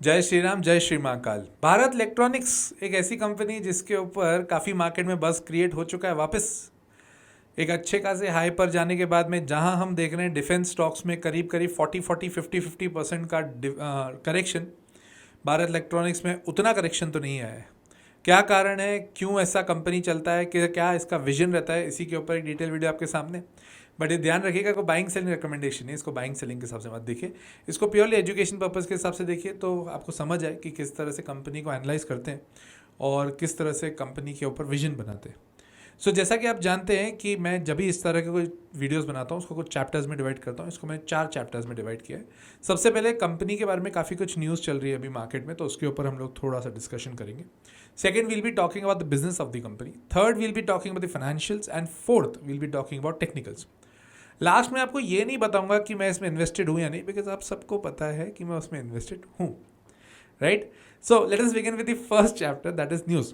जय श्री राम, जय श्री महाकाल। भारत इलेक्ट्रॉनिक्स एक ऐसी कंपनी जिसके ऊपर काफ़ी मार्केट में बज़ क्रिएट हो चुका है। वापस एक अच्छे खासे हाई पर जाने के बाद में जहां हम देख रहे हैं डिफेंस स्टॉक्स में करीब करीब 40-50% का करेक्शन, भारत इलेक्ट्रॉनिक्स में उतना करेक्शन तो नहीं आया है। क्या कारण है, क्यों ऐसा कंपनी चलता है, कि क्या इसका विजन रहता है, इसी के ऊपर एक डिटेल वीडियो आपके सामने। बट ये ध्यान रखिएगा, कोई बाइंग सेलिंग रिकमेंडेशन है, इसको बाइंग सेलिंग के हिसाब से मत देखिए, इसको प्योरली एजुकेशन पर्पज़ के हिसाब से देखिए, तो आपको समझ आए कि किस तरह से कंपनी को एनालाइज करते हैं और किस तरह से कंपनी के ऊपर विजन बनाते हैं। जैसा कि आप जानते हैं कि मैं जब भी इस तरह के कोई वीडियोस बनाता हूँ उसको कुछ चैप्टर्स में डिवाइड करता हूँ। इसको मैंने 4 चैप्टर्स में डिवाइड किया है। सबसे पहले कंपनी के बारे में काफ़ी कुछ न्यूज़ चल रही है अभी मार्केट में, तो उसके ऊपर हम लोग थोड़ा सा डिस्कशन करेंगे। Second, will be talking about the business of the company. Third, will be talking about the financials. And fourth, will be talking about technicals. Last में आपको ये नहीं बताऊंगा कि मैं इसमें इन्वेस्टेड हूँ या नहीं, बिकॉज आप सबको पता है कि मैं उसमें इन्वेस्टेड हूँ, right. So let us begin with the first chapter, that is news.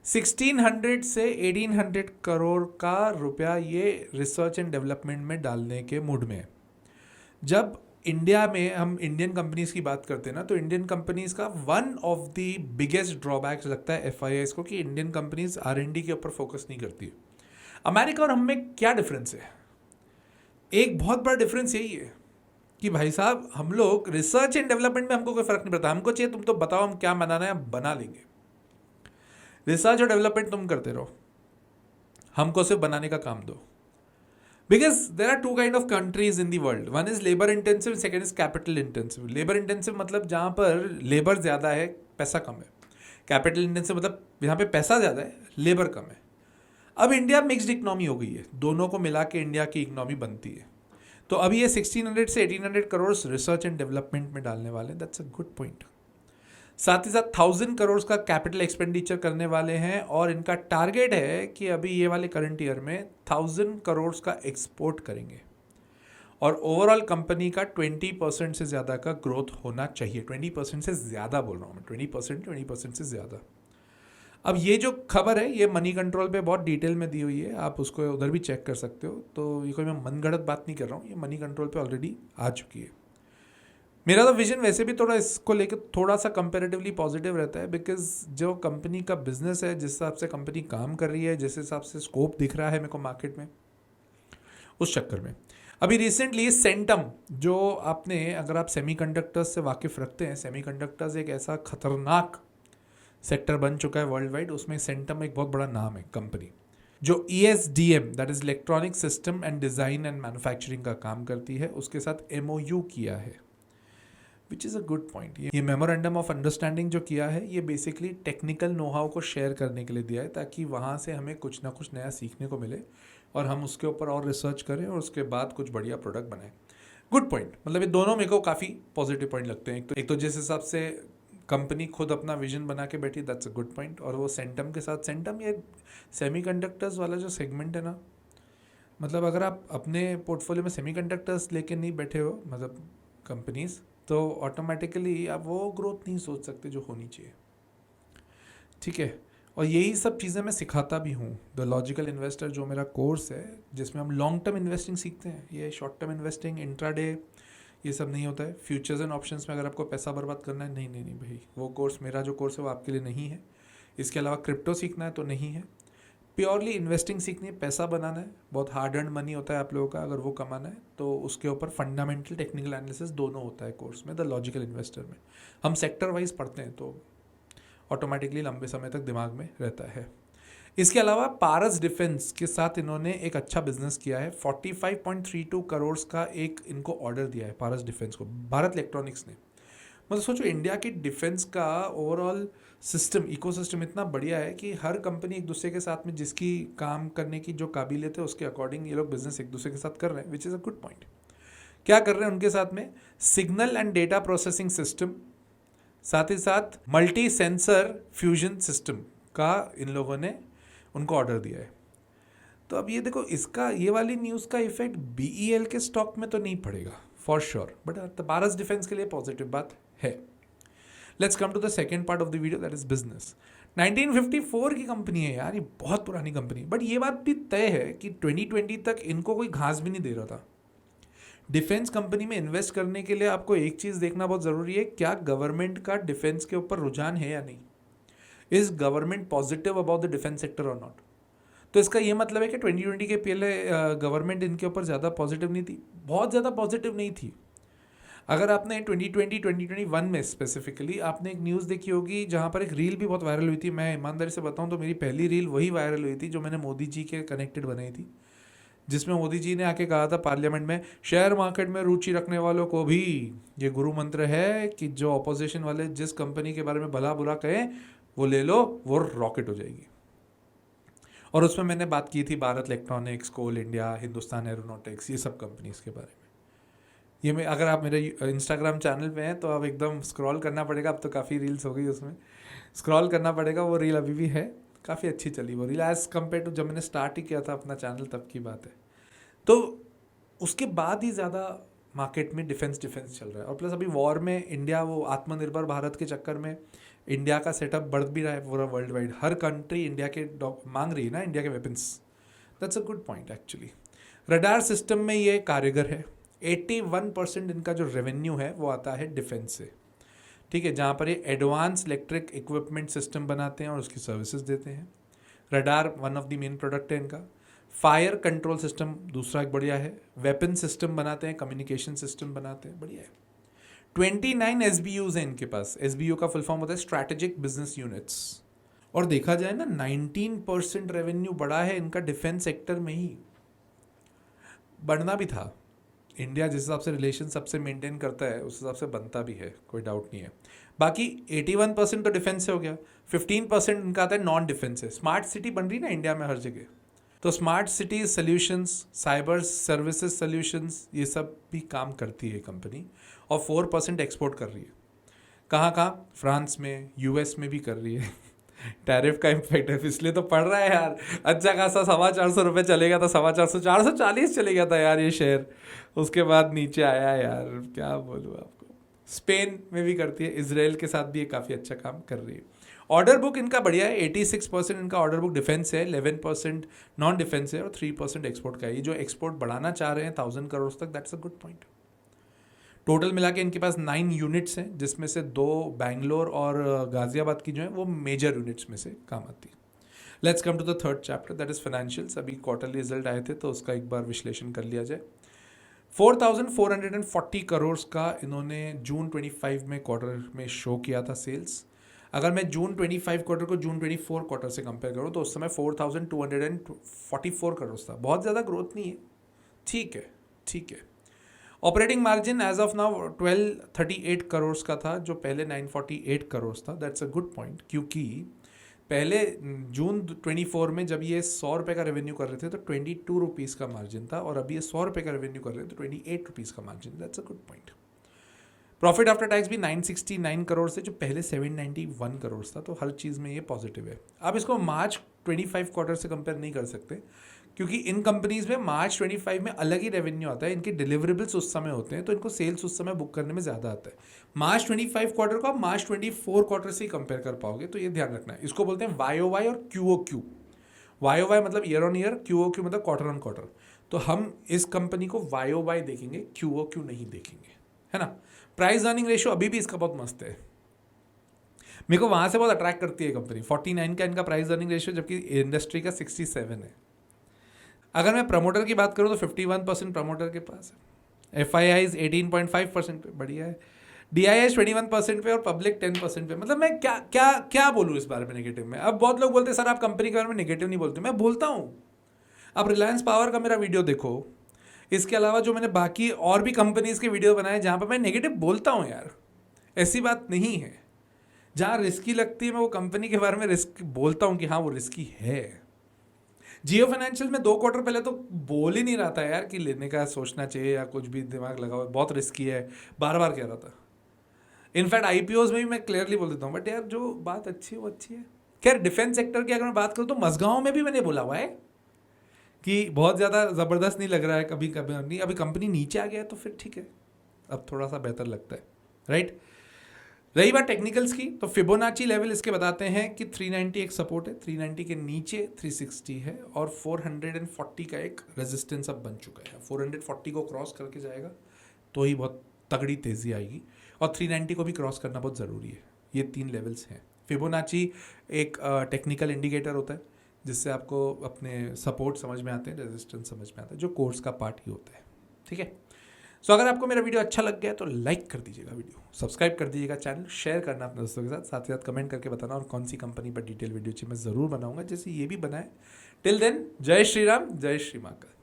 1600 से 1800 करोड़ का रुपया ये रिसर्च एंड डेवलपमेंट में डालने के मूड में है। जब इंडिया में हम इंडियन कंपनीज की बात करते हैं ना, तो इंडियन कंपनीज का one of the biggest drawbacks लगता है एफआईआईज को, कि इंडियन कंपनीज आर&डी के ऊपर फोकस नहीं करती है। अमेरिका और हम में क्या डिफरेंस है? एक बहुत बड़ा डिफरेंस यही है कि भाई साहब, हम लोग रिसर्च एंड डेवलपमेंट में हमको कोई फर्क नहीं पड़ता। हमको चाहिए तुम तो बताओ हम क्या बनाना है, हम बना लेंगे। रिसर्च और डेवलपमेंट तुम करते रहो, हमको सिर्फ बनाने का काम दो। Because there are two kind of countries in the world. One is labour intensive, second is capital intensive. Labour intensive मतलब जहाँ पर लेबर ज़्यादा है, पैसा कम है। कैपिटल इंटेंसिव मतलब यहाँ पे पैसा ज़्यादा है, लेबर कम है। अब इंडिया मिक्स्ड इकोनॉमी हो गई है, दोनों को मिला के इंडिया की इकोनॉमी बनती है। तो अभी ये 1600 से 1800 करोड़ रिसर्च एंड डेवलपमेंट में डालने वाले, दैट्स अ गुड पॉइंट। साथ ही साथ 1000 करोड़ का कैपिटल एक्सपेंडिचर करने वाले हैं, और इनका टारगेट है कि अभी ये वाले करंट ईयर में 1000 करोड़ का एक्सपोर्ट करेंगे, और ओवरऑल कंपनी का 20% से ज़्यादा का ग्रोथ होना चाहिए। 20% से ज़्यादा बोल रहा हूँ मैं, 20% से ज़्यादा। अब ये जो खबर है ये मनी कंट्रोल पे बहुत डिटेल में दी हुई है, आप उसको उधर भी चेक कर सकते हो। तो ये कोई मैं मनगढ़ंत बात नहीं कर रहा हूँ, ये मनी कंट्रोल पे ऑलरेडी आ चुकी है। मेरा तो विजन वैसे भी थोड़ा इसको लेकर थोड़ा सा कंपेरेटिवली पॉजिटिव रहता है, बिकॉज जो कंपनी का बिजनेस है, जिस हिसाब से कंपनी काम कर रही है, जिस हिसाब से स्कोप दिख रहा है मेरे को मार्केट में, उस चक्कर में अभी रिसेंटली सेंटम, जो आपने अगर आप सेमीकंडक्टर्स से वाकिफ़ रखते हैं, सेमीकंडक्टर्स एक ऐसा खतरनाक सेक्टर बन चुका है वर्ल्ड वाइड, उसमें सेंटम एक बहुत बड़ा नाम है कंपनी, जो ESDM that is electronic system and design and manufacturing का काम करती है, उसके साथ MOU किया है, which is a good point. ये मेमोरेंडम ऑफ अंडरस्टैंडिंग जो किया है, ये बेसिकली टेक्निकल नो हाउ को शेयर करने के लिए दिया है, ताकि वहाँ से हमें कुछ ना कुछ नया सीखने को मिले और हम उसके ऊपर और रिसर्च करें और उसके बाद कुछ बढ़िया प्रोडक्ट बनाएं। Good point. मतलब ये दोनों मेरे को काफ़ी पॉजिटिव पॉइंट लगते हैं। एक तो जिस हिसाब से कंपनी खुद अपना विजन बना के बैठी, दैट्स अ गुड पॉइंट। और वो सेंटम के साथ, सेंटम ये सेमीकंडक्टर्स वाला जो सेगमेंट है ना, मतलब अगर आप अपने पोर्टफोलियो में सेमीकंडक्टर्स लेके नहीं बैठे हो, मतलब कंपनीज, तो ऑटोमेटिकली आप वो ग्रोथ नहीं सोच सकते जो होनी चाहिए, ठीक है। और यही सब चीज़ें मैं सिखाता भी हूँ। द लॉजिकल इन्वेस्टर जो मेरा कोर्स है, जिसमें हम लॉन्ग टर्म इन्वेस्टिंग सीखते हैं, ये शॉर्ट टर्म इन्वेस्टिंग, इंट्राडे, ये सब नहीं होता है। फ्यूचर्स एंड ऑप्शंस में अगर आपको पैसा बर्बाद करना है, नहीं नहीं नहीं भाई, वो कोर्स, मेरा जो कोर्स है वो आपके लिए नहीं है। इसके अलावा क्रिप्टो सीखना है तो नहीं है। प्योरली इन्वेस्टिंग सीखनी है, पैसा बनाना है, बहुत हार्ड अर्न मनी होता है आप लोगों का, अगर वो कमाना है तो उसके ऊपर फंडामेंटल टेक्निकल एनालिसिस दोनों होता है कोर्स में, द लॉजिकल इन्वेस्टर में। हम सेक्टर वाइज पढ़ते हैं तो ऑटोमेटिकली लंबे समय तक दिमाग में रहता है। इसके अलावा पारस डिफेंस के साथ इन्होंने एक अच्छा बिजनेस किया है। 45.32 करोड़ का एक इनको ऑर्डर दिया है पारस डिफेंस को, भारत इलेक्ट्रॉनिक्स ने। मतलब सोचो, इंडिया की डिफेंस का ओवरऑल सिस्टम, इकोसिस्टम इतना बढ़िया है कि हर कंपनी एक दूसरे के साथ में जिसकी काम करने की जो काबिलियत है उसके अकॉर्डिंग ये लोग बिजनेस एक दूसरे के साथ कर रहे हैं, which is a good point. क्या कर रहे हैं उनके साथ में? Signal and data processing system, साथ ही साथ मल्टी सेंसर फ्यूजन सिस्टम का इन लोगों ने उनको ऑर्डर दिया है। तो अब ये देखो, इसका, ये वाली न्यूज़ का इफेक्ट BEL के स्टॉक में तो नहीं पड़ेगा for sure, but Paras defence के लिए पॉजिटिव बात है। Let's come to the second part of the video, that is business. 1954 की कंपनी है यार, ये बहुत पुरानी कंपनी। बट ये बात भी तय है कि 2020 तक इनको कोई घास भी नहीं दे रहा था। डिफेंस कंपनी में इन्वेस्ट करने के लिए आपको एक चीज़ देखना बहुत ज़रूरी है, क्या गवर्नमेंट का डिफेंस के ऊपर रुझान है या नहीं। Is government positive about the defence sector और नॉट। तो इसका ये मतलब है कि 2020 के पहले गवर्नमेंट इनके ऊपर ज़्यादा पॉजिटिव नहीं थी, बहुत ज़्यादा पॉजिटिव नहीं थी। अगर आपने 2020 2021 में स्पेसिफिकली आपने एक न्यूज़ देखी होगी जहाँ पर एक रील भी बहुत वायरल हुई थी। मैं ईमानदारी से बताऊँ तो मेरी पहली रील वही वायरल हुई थी जो मैंने मोदी जी के कनेक्टेड बनाई थी, जिसमें मोदी जी ने आके कहा था पार्लियामेंट में, शेयर मार्केट में रुचि रखने वालों को भी ये गुरु मंत्र है कि जो अपोजिशन वाले जिस कंपनी के बारे में भला बुरा कहें वो ले लो, वो रॉकेट हो जाएगी। और उसमें मैंने बात की थी भारत इलेक्ट्रॉनिक्स, कोल इंडिया, हिंदुस्तान एरोनॉटिक्स, ये सब कंपनीज के बारे में। ये मैं, अगर आप मेरे इंस्टाग्राम चैनल पे हैं तो अब एकदम स्क्रॉल करना पड़ेगा, अब तो काफ़ी रील्स हो गई उसमें, स्क्रॉल करना पड़ेगा। वो रील अभी भी है, काफ़ी अच्छी चली वो रील एज़ कम्पेयर टू जब मैंने स्टार्ट ही किया था अपना चैनल, तब की बात है। तो उसके बाद ही ज़्यादा मार्केट में डिफेंस चल रहा है। और प्लस अभी वॉर में इंडिया, वो आत्मनिर्भर भारत के चक्कर में इंडिया का सेटअप बढ़ भी रहा है पूरा वर्ल्ड वाइड। हर कंट्री इंडिया के मांग रही है ना, इंडिया के weapons. That's a good point actually. Radar system में ये कारीगर है। 81% इनका जो रेवेन्यू है वो आता है डिफेंस से, ठीक है, जहाँ पर ये एडवांस इलेक्ट्रिक इक्विपमेंट सिस्टम बनाते हैं और उसकी सर्विसेज देते हैं। Radar one of the main product है इनका। फायर कंट्रोल सिस्टम दूसरा एक बढ़िया है। वेपन सिस्टम बनाते हैं, कम्युनिकेशन सिस्टम बनाते हैं, बढ़िया है। 29 SBUs हैं इनके पास। SBU का फुल फॉर्म होता है स्ट्रैटेजिक बिजनेस यूनिट्स। और देखा जाए ना, 19% रेवेन्यू बढ़ा है इनका डिफेंस सेक्टर में ही। बढ़ना भी था, इंडिया जिस हिसाब से रिलेशन सबसे मेंटेन करता है उस हिसाब से बनता भी है, कोई डाउट नहीं है। बाकी 81% तो डिफेंस से हो गया, 15% इनका आता है नॉन डिफेंस से। स्मार्ट सिटी बन रही ना इंडिया में हर जगह, तो smart city solutions, cyber services solutions, ये सब भी काम करती है कंपनी। और 4% एक्सपोर्ट कर रही है। कहाँ कहाँ? फ्रांस में, यूएस में भी कर रही है। टैरिफ का इम्पैक्ट है, इसलिए तो पड़ रहा है यार। अच्छा खासा 450 रुपये चलेगा था, 450, 440 चले गया था यार ये शेयर, उसके बाद नीचे आया यार, क्या बोलूँ आपको। स्पेन में भी करती है, इजराइल के साथ भी ये काफ़ी अच्छा काम कर रही है। ऑर्डर बुक इनका बढ़िया है, 86% इनका ऑर्डर बुक डिफेंस है, 11% नॉन डिफेंस है और 3% एक्सपोर्ट का है। ये जो एक्सपोर्ट बढ़ाना चाह रहे हैं 1000 करोड़ तक, that's a good point. Total मिला के इनके पास 9 यूनिट्स हैं, जिसमें से 2 बैंगलोर और गाजियाबाद की जो है वो मेजर यूनिट्स में से काम आती है। Let's come to the third chapter, that is financials. अभी क्वार्टरली रिजल्ट आए थे तो उसका एक बार विश्लेषण कर लिया जाए। 4440 करोड़ का इन्होंने जून 25 में क्वार्टर में शो किया था सेल्स। अगर मैं जून 25 क्वार्टर को जून 24 क्वार्टर से कंपेयर करूँ तो उस समय 4244 करोड़ था। बहुत ज़्यादा ग्रोथ नहीं है, ठीक है, ठीक है। Operating margin as of now 1238 crore का था, जो पहले 948 करोड़ था। दैट्स अ गुड पॉइंट, क्योंकि पहले जून 24 में जब ये 100 रुपये का रेवेन्यू कर रहे थे तो 22 रुपीज़ का मार्जिन था, और अभी ये 100 रुपये का रेवेन्यू कर रहे हैं तो 28 रुपीज़ का margin. That's a good point. Profit after tax भी 969 करोड़ से जो पहले 791 करोड़ था, तो हर चीज़ में ये पॉजिटिव है। अब इसको मार्च 25 क्वार्टर से कंपेयर नहीं कर सकते, क्योंकि इन कंपनीज में मार्च 25 में अलग ही रेवेन्यू आता है, इनके डिलीवरेबल्स उस समय होते हैं, तो इनको सेल्स उस समय बुक करने में ज़्यादा आता है। मार्च 25 क्वार्टर को आप मार्च 24 क्वार्टर से ही कंपेयर कर पाओगे, तो ये ध्यान रखना है। इसको बोलते हैं YOY और QOQ। YOY मतलब ईयर ऑन ईयर, QOQ मतलब क्वार्टर ऑन क्वार्टर। तो हम इस कंपनी को YOY देखेंगे, QOQ नहीं देखेंगे, है ना। प्राइस अर्निंग रेशियो अभी भी इसका बहुत मस्त है, मेरे को वहाँ से बहुत अट्रैक्ट करती है कंपनी। 49 का इनका प्राइस अर्निंग रेशियो, जबकि इंडस्ट्री का 67 है। अगर मैं प्रमोटर की बात करूँ तो 51% प्रमोटर के पास है। FIIs 18.5% पे, बढ़िया है। DIIs 21% पे और पब्लिक 10% पे। मतलब मैं क्या क्या क्या बोलूँ इस बारे में नेगेटिव में। अब बहुत लोग बोलते हैं सर आप कंपनी के बारे में नेगेटिव नहीं बोलते, मैं बोलता हूँ। अब रिलायंस पावर का मेरा वीडियो देखो, इसके अलावा जो मैंने बाकी और भी कंपनीज के वीडियो बनाए जहाँ पर मैं नेगेटिव बोलता हूँ यार, ऐसी बात नहीं है। जहाँ रिस्की लगती है मैं वो कंपनी के बारे में रिस्क बोलता हूँ कि हाँ वो रिस्की है। जियो फाइनेंशियल में 2 क्वार्टर पहले तो बोल ही नहीं रहा था यार कि लेने का सोचना चाहिए या कुछ भी, दिमाग लगाओ, बहुत रिस्की है, बार बार कह रहा था। इनफैक्ट IPOs में भी मैं क्लियरली बोल देता हूँ, बट यार जो बात अच्छी है वो अच्छी है। खैर डिफेंस सेक्टर की अगर मैं बात करूँ तो मझगांव में भी मैंने बोला हुआ है कि बहुत ज़्यादा ज़बरदस्त नहीं लग रहा है, कभी कभी नहीं, अभी कंपनी नीचे आ गया है तो फिर ठीक है, अब थोड़ा सा बेहतर लगता है, राइट। रही बात टेक्निकल्स की, तो फिबोनाची लेवल इसके बताते हैं कि 390 एक सपोर्ट है, 390 के नीचे 360 है और 440 का एक रेजिस्टेंस अब बन चुका है। 440 को क्रॉस करके जाएगा तो ही बहुत तगड़ी तेज़ी आएगी, और 390 को भी क्रॉस करना बहुत ज़रूरी है। ये 3 लेवल्स हैं। फिबोनाची एक टेक्निकल इंडिकेटर होता है जिससे आपको अपने सपोर्ट समझ में आते हैं, रेजिस्टेंस समझ में आता है, जो कोर्स का पार्ट ही होता है। ठीक है, सो अगर आपको मेरा वीडियो अच्छा लग गया तो लाइक कर दीजिएगा, वीडियो सब्सक्राइब कर दीजिएगा, चैनल शेयर करना अपने दोस्तों के साथ ही साथ कमेंट करके बताना और कौन सी कंपनी पर डिटेल वीडियो चाहिए, मैं ज़रूर बनाऊंगा जैसे ये भी बनाए। टिल देन, जय श्री राम, जय श्री महाकाल।